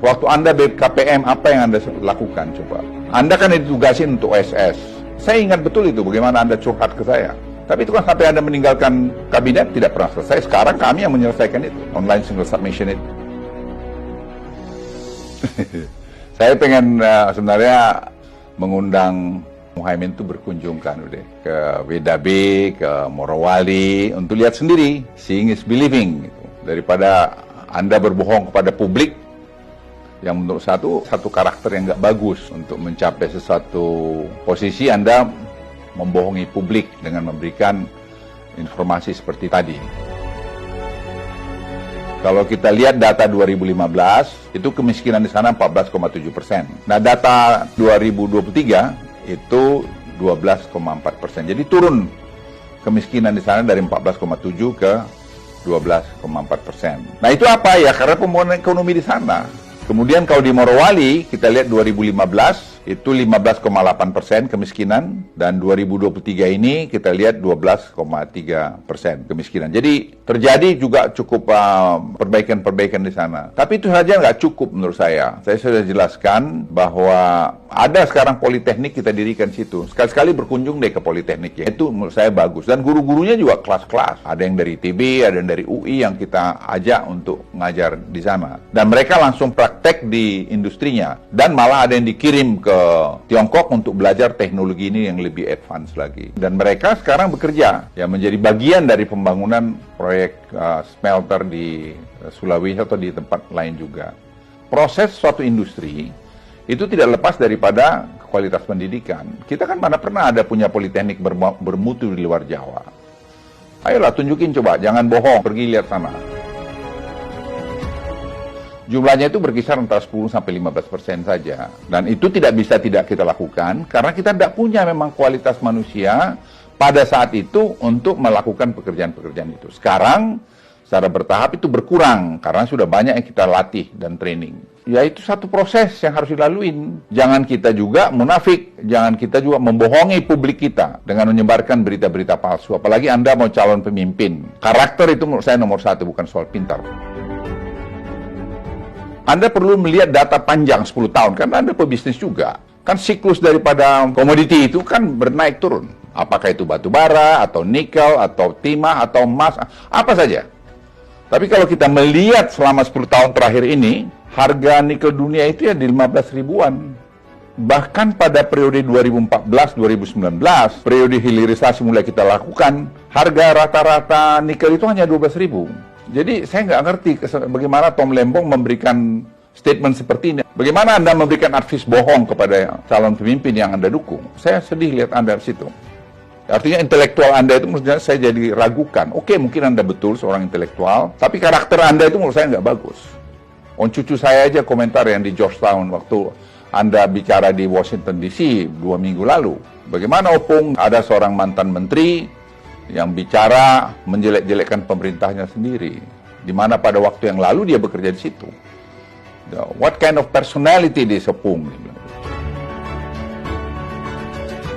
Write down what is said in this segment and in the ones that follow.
Waktu Anda BKPM, apa yang Anda lakukan coba? Anda kan ditugasin untuk OSS. Saya ingat betul itu, bagaimana Anda curhat ke saya. Tapi itu kan sampai Anda meninggalkan kabinet tidak pernah selesai. Sekarang kami yang menyelesaikan itu, online single submission itu. Saya pengen sebenarnya mengundang Muhaimin itu berkunjung kan udah ke WDB, ke Morowali untuk lihat sendiri, seeing is believing gitu. Daripada Anda berbohong kepada publik yang menurut satu karakter yang nggak bagus untuk mencapai sesuatu posisi. Anda membohongi publik dengan memberikan informasi seperti tadi. Kalau kita lihat data 2015, itu kemiskinan di sana 14,7%. Nah, data 2023 itu 12,4%. Jadi turun kemiskinan di sana dari 14,7 ke 12,4%. Nah, itu apa ya? Karena pembangunan ekonomi di sana. Kemudian kalau di Morowali, kita lihat 2015, itu 15,8% kemiskinan, dan 2023 ini kita lihat 12,3% kemiskinan. Jadi terjadi juga cukup perbaikan-perbaikan di sana. Tapi itu saja nggak cukup menurut saya. Saya sudah jelaskan bahwa ada sekarang politeknik kita dirikan situ. Sekali-sekali berkunjung deh ke politeknik ya. Itu menurut saya bagus. Dan guru-gurunya juga kelas-kelas. Ada yang dari ITB, ada yang dari UI yang kita ajak untuk ngajar di sana. Dan mereka langsung praktek di industrinya. Dan malah ada yang dikirim ke Tiongkok untuk belajar teknologi ini yang lebih advance lagi. Dan mereka sekarang bekerja ya menjadi bagian dari pembangunan proyek smelter di Sulawesi atau di tempat lain juga. Proses suatu industri itu tidak lepas daripada kualitas pendidikan. Kita kan mana pernah ada punya politeknik bermutu di luar Jawa. Ayolah tunjukin coba, jangan bohong, pergi lihat sana. Jumlahnya itu berkisar antara 10-15% saja. Dan itu tidak bisa tidak kita lakukan, karena kita tidak punya memang kualitas manusia pada saat itu untuk melakukan pekerjaan-pekerjaan itu. Sekarang, secara bertahap itu berkurang, karena sudah banyak yang kita latih dan training. Ya itu satu proses yang harus dilaluin. Jangan kita juga munafik, jangan kita juga membohongi publik kita dengan menyebarkan berita-berita palsu. Apalagi Anda mau calon pemimpin. Karakter itu menurut saya nomor satu, bukan soal pintar. Anda perlu melihat data panjang 10 tahun, karena Anda pebisnis juga. Kan siklus daripada komoditi itu kan bernaik turun. Apakah itu batu bara, atau nikel, atau timah, atau emas, apa saja. Tapi kalau kita melihat selama 10 tahun terakhir ini, harga nikel dunia itu ya di 15 ribuan. Bahkan pada periode 2014-2019, periode hilirisasi mulai kita lakukan, harga rata-rata nikel itu hanya 12 ribu. Jadi saya nggak ngerti bagaimana Tom Lembong memberikan statement seperti ini. Bagaimana Anda memberikan advies bohong kepada calon pemimpin yang Anda dukung? Saya sedih lihat Anda di situ. Artinya intelektual Anda itu menurut saya jadi ragukan. Oke, mungkin Anda betul seorang intelektual, tapi karakter Anda itu menurut saya nggak bagus. Cucu saya aja komentar yang di Georgetown waktu Anda bicara di Washington DC 2 minggu lalu. Bagaimana Opung ada seorang mantan menteri yang bicara menjelek-jelekkan pemerintahnya sendiri, di mana pada waktu yang lalu dia bekerja di situ. What kind of personality this Opung?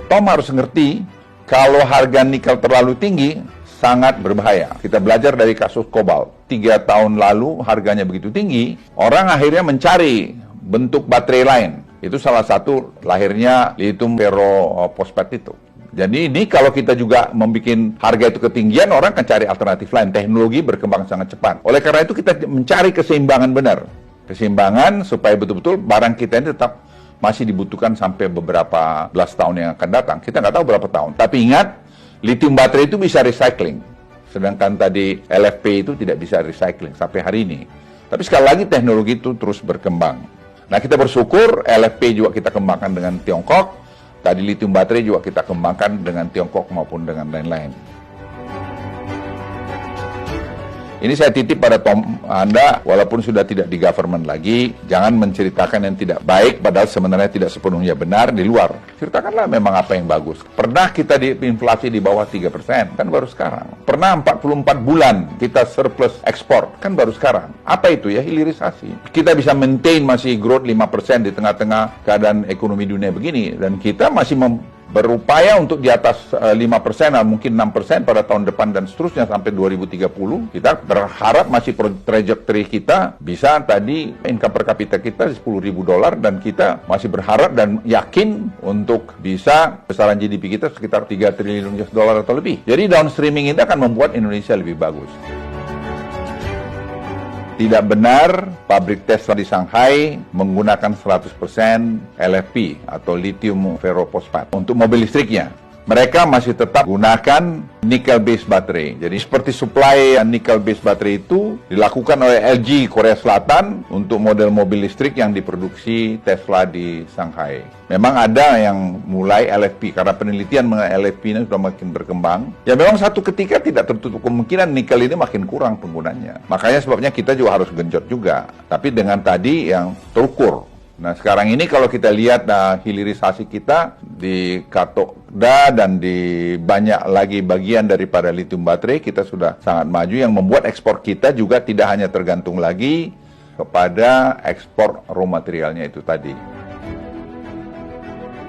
Tom harus ngerti, kalau harga nikel terlalu tinggi, sangat berbahaya. Kita belajar dari kasus kobalt. 3 tahun lalu harganya begitu tinggi, orang akhirnya mencari bentuk baterai lain. Itu salah satu lahirnya lithium ferrofosfat itu. Jadi ini kalau kita juga membuat harga itu ketinggian, orang akan cari alternatif lain. Teknologi berkembang sangat cepat. Oleh karena itu kita mencari keseimbangan benar. Keseimbangan supaya betul-betul barang kita ini tetap masih dibutuhkan sampai beberapa belas tahun yang akan datang. Kita nggak tahu berapa tahun. Tapi ingat, lithium baterai itu bisa recycling. Sedangkan tadi LFP itu tidak bisa recycling sampai hari ini. Tapi sekali lagi teknologi itu terus berkembang. Nah kita bersyukur LFP juga kita kembangkan dengan Tiongkok. Tadi lithium baterai juga kita kembangkan dengan Tiongkok maupun dengan lain-lain. Ini saya titip pada Anda, walaupun sudah tidak di government lagi, jangan menceritakan yang tidak baik, padahal sebenarnya tidak sepenuhnya benar di luar. Ceritakanlah memang apa yang bagus. Pernah kita di inflasi di bawah 3%, kan baru sekarang. Pernah 44 bulan kita surplus ekspor, kan baru sekarang. Apa itu ya? Hilirisasi. Kita bisa maintain masih growth 5% di tengah-tengah keadaan ekonomi dunia begini, dan kita masih berupaya untuk di atas 5%, mungkin 6% pada tahun depan dan seterusnya sampai 2030. Kita berharap masih trajectory kita bisa tadi income per kapita kita $10.000 dan kita masih berharap dan yakin untuk bisa besaran GDP kita sekitar 3 triliun US$ atau lebih. Jadi downstreaming ini akan membuat Indonesia lebih bagus. Tidak benar pabrik Tesla di Shanghai menggunakan 100% LFP atau lithium ferrofosfat untuk mobil listriknya. Mereka masih tetap gunakan nickel-based baterai. Jadi seperti supply nickel-based baterai itu dilakukan oleh LG Korea Selatan untuk model mobil listrik yang diproduksi Tesla di Shanghai. Memang ada yang mulai LFP, karena penelitian mengenai LFP ini sudah makin berkembang. Ya memang satu ketika tidak tertutup kemungkinan nikel ini makin kurang penggunanya. Makanya sebabnya kita juga harus genjot juga. Tapi dengan tadi yang terukur. Nah sekarang ini kalau kita lihat hilirisasi kita di katoda dan di banyak lagi bagian daripada lithium baterai, kita sudah sangat maju yang membuat ekspor kita juga tidak hanya tergantung lagi kepada ekspor raw materialnya itu tadi.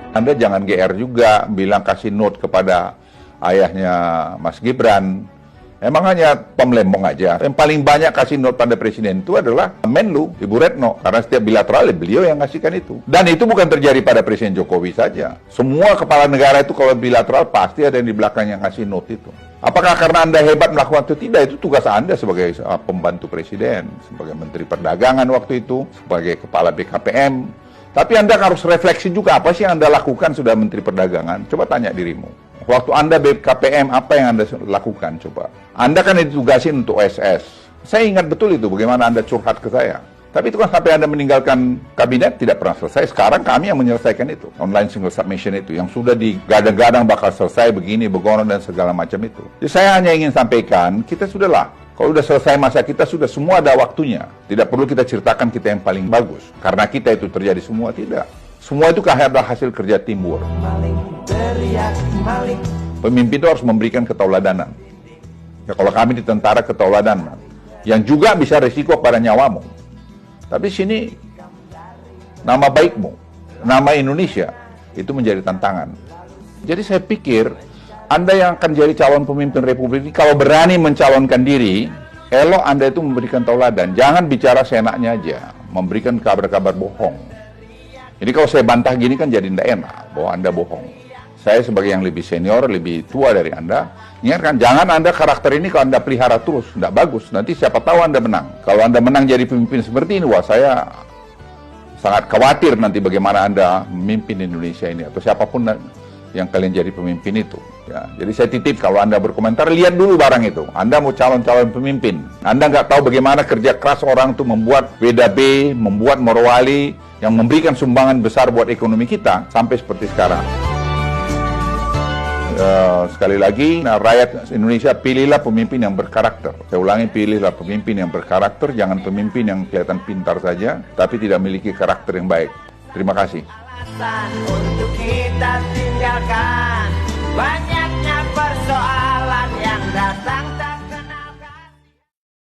Anda jangan GR juga bilang kasih note kepada ayahnya Mas Gibran. Emang hanya pemlembong aja. Yang paling banyak kasih note pada presiden itu adalah Menlu, Ibu Retno. Karena setiap bilateral beliau yang ngasihkan itu. Dan itu bukan terjadi pada Presiden Jokowi saja. Semua kepala negara itu kalau bilateral pasti ada yang di belakang yang ngasih note itu. Apakah karena Anda hebat melakukan itu? Tidak, itu tugas Anda sebagai pembantu presiden, sebagai Menteri Perdagangan waktu itu, sebagai Kepala BKPM. Tapi Anda harus refleksi juga apa sih yang Anda lakukan sudah Menteri Perdagangan. Coba tanya dirimu. Waktu Anda BKPM, apa yang Anda lakukan? Coba. Anda kan ditugasin untuk OSS. Saya ingat betul itu, bagaimana Anda curhat ke saya. Tapi itu kan sampai Anda meninggalkan kabinet, tidak pernah selesai. Sekarang kami yang menyelesaikan itu. Online single submission itu, yang sudah digadang-gadang bakal selesai begini, begono, dan segala macam itu. Jadi saya hanya ingin sampaikan, kita sudahlah. Kalau sudah selesai masa kita, sudah semua ada waktunya. Tidak perlu kita ceritakan kita yang paling bagus. Karena kita itu terjadi semua, tidak. Semua itu adalah hasil kerja teamwork. Pemimpin itu harus memberikan ketauladanan. Ya, kalau kami di tentara ketauladanan, yang juga bisa risiko pada nyawamu. Tapi sini nama baikmu, nama Indonesia itu menjadi tantangan. Jadi saya pikir Anda yang akan jadi calon pemimpin Republik ini, kalau berani mencalonkan diri, elok Anda itu memberikan tauladan. Jangan bicara seenaknya aja, memberikan kabar-kabar bohong. Jadi kalau saya bantah gini kan jadi tidak enak bahwa Anda bohong. Saya sebagai yang lebih senior, lebih tua dari Anda, ingatkan, jangan Anda karakter ini kalau Anda pelihara terus, tidak bagus. Nanti siapa tahu Anda menang. Kalau Anda menang jadi pemimpin seperti ini, wah saya sangat khawatir nanti bagaimana Anda memimpin Indonesia ini, atau siapapun yang kalian jadi pemimpin itu. Ya, jadi saya titip kalau Anda berkomentar, lihat dulu barang itu. Anda mau calon-calon pemimpin. Anda nggak tahu bagaimana kerja keras orang itu membuat WDB, membuat Morowali, yang memberikan sumbangan besar buat ekonomi kita, sampai seperti sekarang. Sekali lagi, rakyat Indonesia, pilihlah pemimpin yang berkarakter. Saya ulangi, pilihlah pemimpin yang berkarakter, jangan pemimpin yang kelihatan pintar saja, tapi tidak memiliki karakter yang baik. Terima kasih.